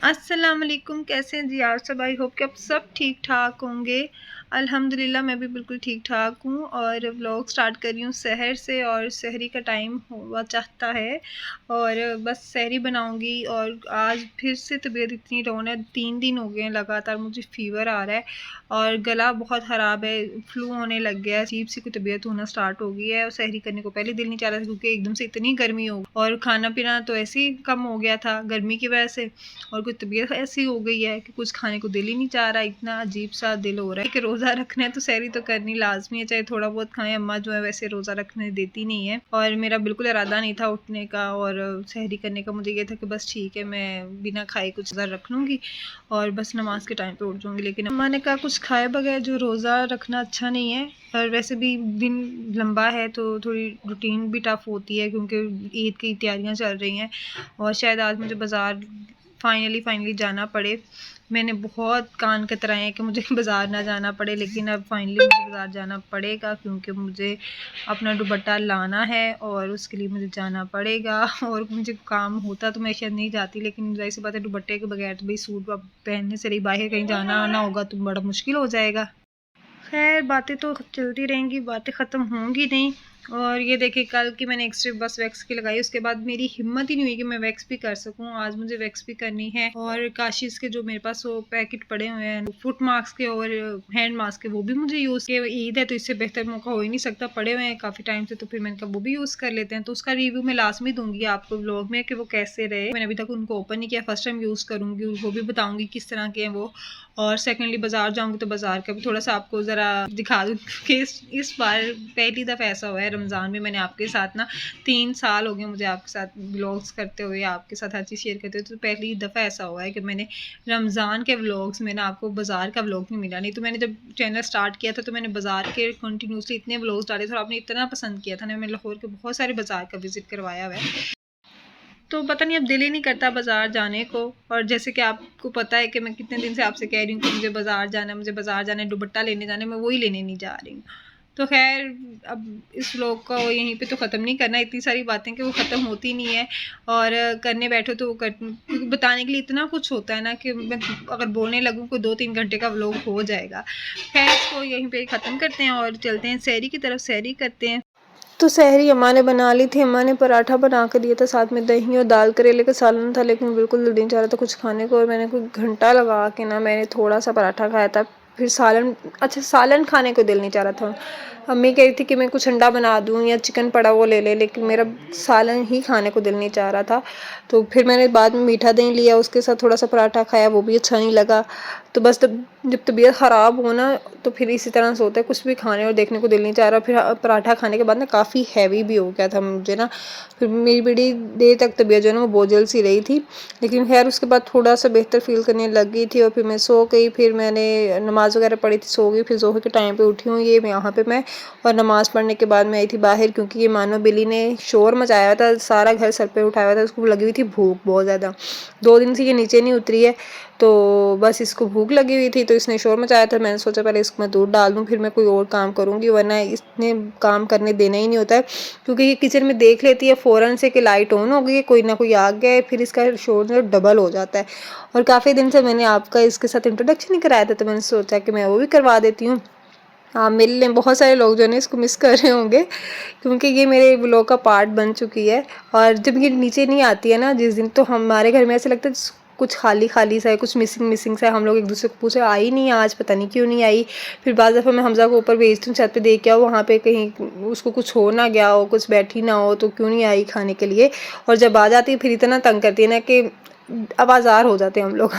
अस्सलाम वालेकुम। कैसे हैं जी आप सब? आई होप कि आप सब ठीक ठाक होंगे। अल्हम्दुलिल्लाह मैं भी बिल्कुल ठीक ठाक हूँ और व्लॉग स्टार्ट कर रही हूँ शहर से। और शहरी का टाइम हुआ चाहता है और बस शहरी बनाऊँगी। और आज फिर से तबीयत इतनी डाउन है, 3 दिन हो गए हैं लगातार मुझे फ़ीवर आ रहा है और गला बहुत ख़राब है, फ्लू होने लग गया है, अजीब सी कोई तबीयत होना स्टार्ट हो गई है। और शहरी करने को पहले दिल नहीं चाह रहा था क्योंकि एकदम से इतनी गर्मी हो और खाना पीना तो ऐसे ही कम हो गया था गर्मी की वजह से। और कुछ तबीयत ऐसी हो गई है कि कुछ खाने को दिल ही नहीं चाह रहा, इतना अजीब सा दिल हो रहा है कि रोज़ा रखना है तो सहरी तो करनी लाजमी है, चाहे थोड़ा बहुत खाएं। अम्मा जो है वैसे रोज़ा रखने देती नहीं है और मेरा बिल्कुल इरादा नहीं था उठने का और सहरी करने का। मुझे ये था कि बस ठीक है मैं बिना खाए कुछ रोज़ा रख लूँगी और बस नमाज के टाइम पे उठ जाऊँगी। लेकिन अम्मा ने कहा कुछ खाए बगैर जो रोज़ा रखना अच्छा नहीं है और वैसे भी दिन लंबा है तो थोड़ी रूटीन भी टफ़ होती है क्योंकि ईद की तैयारियां चल रही हैं और शायद आज मुझे बाज़ार फाइनली जाना पड़े। मैंने बहुत कान कतराए हैं कि मुझे बाज़ार ना जाना पड़े, लेकिन अब फाइनली मुझे बाज़ार जाना पड़ेगा क्योंकि मुझे अपना दुपट्टा लाना है और उसके लिए मुझे जाना पड़ेगा। और मुझे काम होता तो मैं शायद नहीं जाती, लेकिन ज़ाहिर सी बात है दुपट्टे के बगैर तो भाई सूट पहनने से रही बाहर कहीं जाना आना होगा तो बड़ा मुश्किल हो जाएगा। खैर बातें तो चलती रहेंगी, बातें ख़त्म होंगी नहीं। और ये देखिए कल की मैंने एक स्ट्रिप बस वैक्स की लगाई, उसके बाद मेरी हिम्मत ही नहीं हुई कि मैं वैक्स भी कर सकूं। आज मुझे वैक्स भी करनी है और काशीज़ के जो मेरे पास वो पैकेट पड़े हुए हैं फुट मास्क के और हैंड मास्क के, वो भी मुझे यूज़ के ईद है तो इससे बेहतर मौका हो ही नहीं सकता, पड़े हुए हैं काफ़ी टाइम से, तो फिर मैंने कहा वो भी यूज़ कर लेते हैं। तो उसका रिव्यू मैं लाजमी दूंगी आपको ब्लॉग में कि वो कैसे रहे। मैंने अभी तक उनको ओपन नहीं किया, फर्स्ट टाइम यूज़ करूँगी, वो भी बताऊँगी किस तरह के हैं वो। और सेकेंडली बाज़ार जाऊँगी तो बाज़ार का भी थोड़ा सा आपको ज़रा दिखा दूँ कि इस बार पहली दफ़ा ऐसा हुआ है रमज़ान में मैंने आपके साथ ना 3 साल हो गए मुझे आपके साथ व्लॉग्स करते हुए, आपके साथ हर चीज़ शेयर करते हुए, तो पहली दफ़ा ऐसा हुआ है कि मैंने रमज़ान के व्लॉग्स में ना आपको बाज़ार का व्लॉग नहीं मिला। नहीं तो मैंने जब चैनल स्टार्ट किया था तो मैंने बाज़ार के कंटिन्यूसली इतने व्लॉग्स डाले थे और आपने इतना पसंद किया था ना, मैंने लाहौर के बहुत सारे बाज़ार का विज़िट करवाया हुआ है, तो पता नहीं अब दिल ही नहीं करता बाज़ार जाने को। और जैसे कि आपको पता है कि मैं कितने दिन से आपसे कह रही हूँ कि मुझे बाज़ार जाना है, मुझे बाज़ार जाना है, दुपट्टा लेने जाना है, मैं वही लेने नहीं जा रही हूँ। तो खैर अब इस व्लॉग को यहीं पे तो ख़त्म नहीं करना, इतनी सारी बातें कि वो ख़त्म होती नहीं है और करने बैठो तो वो क्योंकि बताने के लिए इतना कुछ होता है ना कि मैं अगर बोलने लगूँ कोई 2-3 घंटे का व्लॉग हो जाएगा। खैर इसको यहीं पे ख़त्म करते हैं और चलते हैं सहरी की तरफ, सहरी करते हैं। तो सहरी अम्मा ने बना ली थी, अम्मा ने पराठा बना कर दिया था, साथ में दही और दाल करेले का सालन था, लेकिन बिल्कुल दिल नहीं चाह रहा था कुछ खाने को और मैंने कोई घंटा लगा के ना मैंने थोड़ा सा पराठा खाया था। फिर सालन, अच्छा सालन खाने को दिल नहीं चाह रहा था। अम्मी कह रही थी कि मैं कुछ अंडा बना दूँ या चिकन पड़ा वो ले ले, लेकिन मेरा सालन ही खाने को दिल नहीं चाह रहा था। तो फिर मैंने बाद में मीठा दही लिया, उसके साथ थोड़ा सा पराठा खाया, वो भी अच्छा नहीं लगा। तो बस जब तबीयत ख़राब हो ना तो फिर इसी तरह से होता है, कुछ भी खाने और देखने को दिल नहीं चाह रहा। फिर पराठा खाने के बाद ना काफ़ी हैवी भी हो गया था मुझे ना, फिर मेरी बड़ी देर तक तबीयत जो है ना वो बोझल सी रही थी, लेकिन खैर उसके बाद थोड़ा सा बेहतर फील करने लग गई थी और फिर मैं सो गई। फिर मैंने नमाज़ वगैरह पढ़ी थी, सो गई। फिर ज़ोहर के टाइम पे उठी हूँ ये यहाँ पे मैं, और नमाज़ पढ़ने के बाद मैं आई थी बाहर क्योंकि ये मानो बिल्ली ने शोर मचाया था, सारा घर सर पे उठाया हुआ था, उसको लगी हुई थी भूख बहुत ज़्यादा। 2 दिन से ये नीचे नहीं उतरी है तो बस इसको भूख लगी हुई थी तो इसने शोर मचाया था। मैंने सोचा पहले इसको मैं दूध डाल दूँ फिर मैं कोई और काम करूँगी, वरना इसने काम करने देना ही नहीं होता है क्योंकि ये किचन में देख लेती है फ़ौरन से कि लाइट ऑन हो गई है, कोई ना कोई आ गया है, फिर इसका शोर जो डबल हो जाता है। और काफ़ी दिन से मैंने आपका इसके साथ इंट्रोडक्शन नहीं कराया था तो मैंने सोचा कि मैं वो भी करवा देती हूँ। हाँ, मिल लें, बहुत सारे लोग जो है ना इसको मिस कर रहे होंगे क्योंकि ये मेरे व्लॉग का पार्ट बन चुकी है। और जब ये नीचे नहीं आती है ना जिस दिन, तो हमारे घर में ऐसे लगता है कुछ खाली खाली सा है, कुछ मिसिंग सा है। हम लोग एक दूसरे को पूछे आई नहीं आज, पता नहीं क्यों नहीं आई। फिर बाद दफ़ा मैं हमज़ा को ऊपर भेजती हूँ छत पे, देख के आओ वहाँ पे कहीं उसको कुछ हो ना गया हो, कुछ बैठी ना हो तो क्यों नहीं आई खाने के लिए। और जब आ जाती है फिर इतना तंग करती है ना कि आवाज़ार हो जाते हैं हम लोग।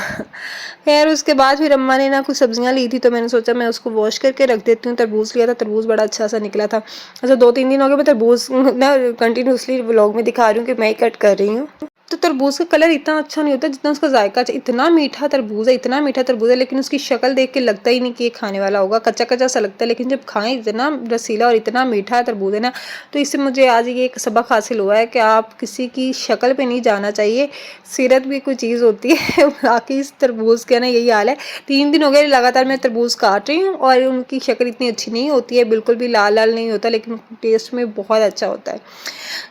खैर उसके बाद फिर अम्मा ने ना कुछ सब्जियां ली थी तो मैंने सोचा मैं उसको वॉश करके रख देती हूँ। तरबूज लिया था, तरबूज बड़ा अच्छा सा निकला था। अच्छा 2-3 दिन हो गए मैं तरबूज ना कंटिन्यूसली व्लॉग में दिखा रही हूँ कि मैं ही कट कर रही हूँ। तो तरबूज का कलर इतना अच्छा नहीं होता जितना उसका जायका। इतना मीठा तरबूज है, इतना मीठा तरबूज है, लेकिन उसकी शक्ल देख के लगता ही नहीं कि ये खाने वाला होगा, कच्चा कच्चा सा लगता है। लेकिन जब खाएं इतना रसीला और इतना मीठा तरबूज है ना, तो इससे मुझे आज ये एक सबक हासिल हुआ है कि आप किसी की शक्ल पे नहीं जाना चाहिए, सीरत भी कोई चीज़ होती है। बाकी इस तरबूज का ना यही हाल है। 3 दिन हो गए लगातार मैं तरबूज काट रही हूँ और उनकी शक्ल इतनी अच्छी नहीं होती है, बिल्कुल भी लाल लाल नहीं होता, लेकिन टेस्ट में बहुत अच्छा होता है।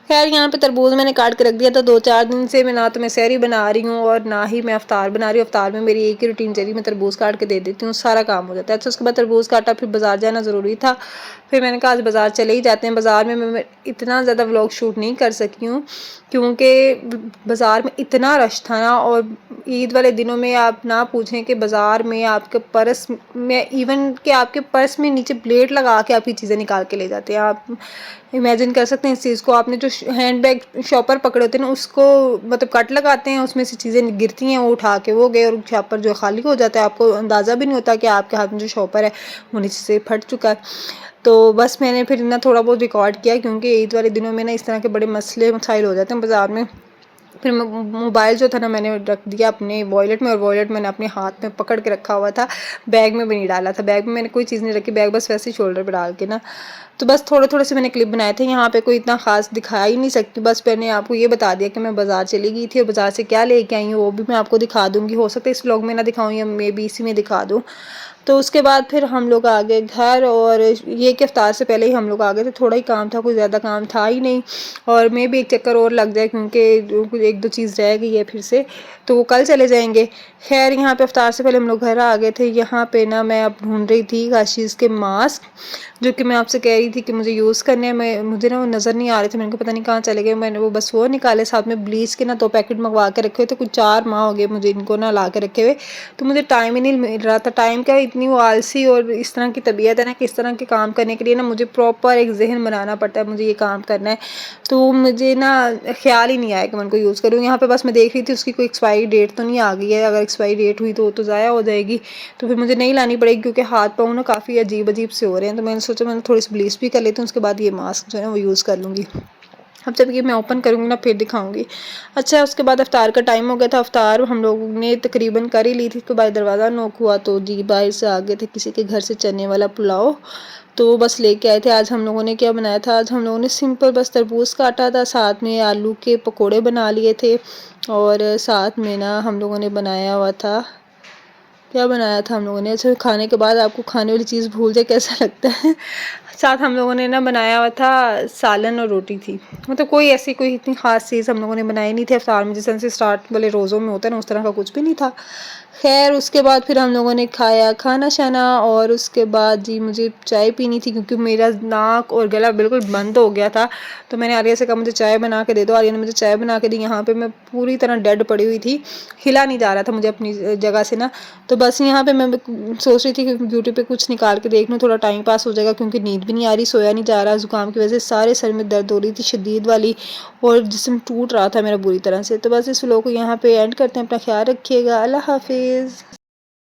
खैर यहाँ पे तरबूज मैंने काट के रख दिया था, 2-4 दिन दिन से मैं ना तो मैं सहरी बना रही हूँ और ना ही मैं अफ्तार बना रही हूँ। अफ्तार में मेरी एक ही रूटीन चली, मैं तरबूज काट के दे देती हूँ, सारा काम हो जाता है। अच्छा उसके बाद तरबूज काटा, फिर बाज़ार जाना ज़रूरी था, फिर मैंने कहा आज बाज़ार चले ही जाते हैं। बाज़ार में मैं इतना ज़्यादा व्लॉग शूट नहीं कर सकी हूँ क्योंकि बाज़ार में इतना रश था ना, और ईद वाले दिनों में आप ना पूछें कि बाज़ार में आपके पर्स में, इवन कि आपके पर्स में नीचे ब्लेड लगा के आपकी चीज़ें निकाल के ले जाते हैं। आप इमेजिन कर सकते हैं इस चीज़ को। आपने जो हैंड बैग शॉपर पकड़े होते हैं ना, उसको मतलब कट लगाते हैं, उसमें से चीज़ें गिरती हैं, वो उठा के वो गए और शॉपर जो खाली हो जाता है, आपको अंदाज़ा भी नहीं होता कि आपके हाथ में जो शॉपर है वो नीचे से फट चुका है। तो बस मैंने फिर ना थोड़ा बहुत रिकॉर्ड किया क्योंकि ईद वाले दिनों में ना इस तरह के बड़े मसले मसाइल हो जाते हैं बाज़ार में। फिर मोबाइल जो था ना मैंने रख दिया अपने वॉलेट में, और वॉलेट मैंने अपने हाथ में पकड़ के रखा हुआ था, बैग में भी नहीं डाला था। बैग में मैंने कोई चीज़ नहीं रखी, बैग बस वैसे ही शोल्डर पे डाल के ना। तो बस थोड़े थोड़े से मैंने क्लिप बनाए थे, यहाँ पे कोई इतना खास दिखा ही नहीं सकती। बस मैंने आपको ये बता दिया कि मैं बाज़ार चली गई थी और बाज़ार से क्या लेके आई हूँ वो भी मैं आपको दिखा दूँगी। हो सकता है इस व्लॉग में ना दिखाऊँ या मे बी इसी में दिखा दूँ। तो उसके बाद फिर हम लोग आ गए घर, और ये कि इफ्तार से पहले ही हम लोग आ गए थे। थोड़ा ही काम था, कोई ज़्यादा काम था ही नहीं, और मे भी एक चक्कर और लग जाए क्योंकि एक दो चीज़ रह गई है फिर से, तो वो कल चले जाएंगे। खैर यहाँ पे इफ्तार से पहले हम लोग घर आ गए थे। यहाँ पे ना मैं अब ढूंढ रही थी काशीज़ के मास्क, जो कि मैं आपसे कह रही थी कि मुझे यूज़ करने हैं। मुझे ना वो नज़र नहीं आ रहे थे, मैंने कहा पता नहीं कहाँ चले गए। मैंने वो बस वो निकाले, साथ में ब्लीच के ना 2 पैकेट मंगवा के रखे हुए थे। कुछ 4 माह हो गए मुझे इनको ना ला के रखे हुए, तो मुझे टाइम ही नहीं मिल रहा था। टाइम क्या, इतनी वो आलसी और इस तरह की तबीयत है ना कि इस तरह के काम करने के लिए ना मुझे प्रॉपर एक जहन बनाना पड़ता है, मुझे ये काम करना है, तो मुझे ना ख्याल ही नहीं आया कि मैं उनको यूज़ करूँ। यहाँ पे बस मैं देख रही थी उसकी कोई एक्सपायरी डेट तो नहीं आ गई है। अगर एक्सपायरी डेट हुई तो ज़ाया हो जाएगी, तो फिर मुझे नहीं लानी पड़ेगी क्योंकि हाथ पाँव ना काफ़ी अजीब अजीब से हो रहे हैं। तो मैंने सोचा मैंने थोड़ी सी ब्लीच भी कर लेती हूँ, उसके बाद ये मास्क जो है वो यूज़ कर लूँगी। अब जब ये मैं ओपन करूँगी ना फिर दिखाऊंगी। अच्छा उसके बाद अफ्तार का टाइम हो गया था, अफ्तार हम लोगों ने तकरीबन कर ही ली थी। उसके बाद दरवाज़ा नॉक हुआ तो जी बाहर से आ गए थे किसी के घर से चने वाला पुलाव, तो बस लेके आए थे। आज हम लोगों ने क्या बनाया था, आज हम लोगों ने सिंपल बस तरबूज काटा था, साथ में आलू के पकोड़े बना लिए थे, और साथ में ना हम लोगों ने बनाया हुआ था, क्या बनाया था हम लोगों ने। अच्छा खाने के बाद आपको खाने वाली चीज़ भूल जाए कैसा लगता है। साथ हम लोगों ने ना बनाया हुआ था सालन और रोटी थी, मतलब कोई ऐसी कोई इतनी ख़ास चीज़ हम लोगों ने बनाई नहीं थी अफ्तार में, जिस तरह से स्टार्ट वाले रोज़ों में होता है ना उस तरह का कुछ भी नहीं था। खैर उसके बाद फिर हम लोगों ने खाया खाना शाना, और उसके बाद जी मुझे चाय पीनी थी क्योंकि मेरा नाक और गला बिल्कुल बंद हो गया था। तो मैंने आर्या से कहा मुझे चाय बना के दे दो, आर्या ने मुझे चाय बना के दी। यहाँ पे मैं पूरी तरह डेड पड़ी हुई थी, हिला नहीं जा रहा था मुझे अपनी जगह से ना। तो बस यहाँ पे मैं सोच रही थी कि यूट्यूब पे कुछ निकाल के देख लूँ, थोड़ा टाइम पास हो जाएगा क्योंकि नींद भी नहीं आ रही, सोया नहीं जा रहा। ज़ुकाम की वजह से सारे सर में दर्द हो रही थी शदीद वाली, और जिस्म टूट रहा था मेरा बुरी तरह से। तो बस इस व्लॉग को यहाँ पे एंड करते हैं। अपना ख्याल रखिएगा, अल्लाह हाफिज़।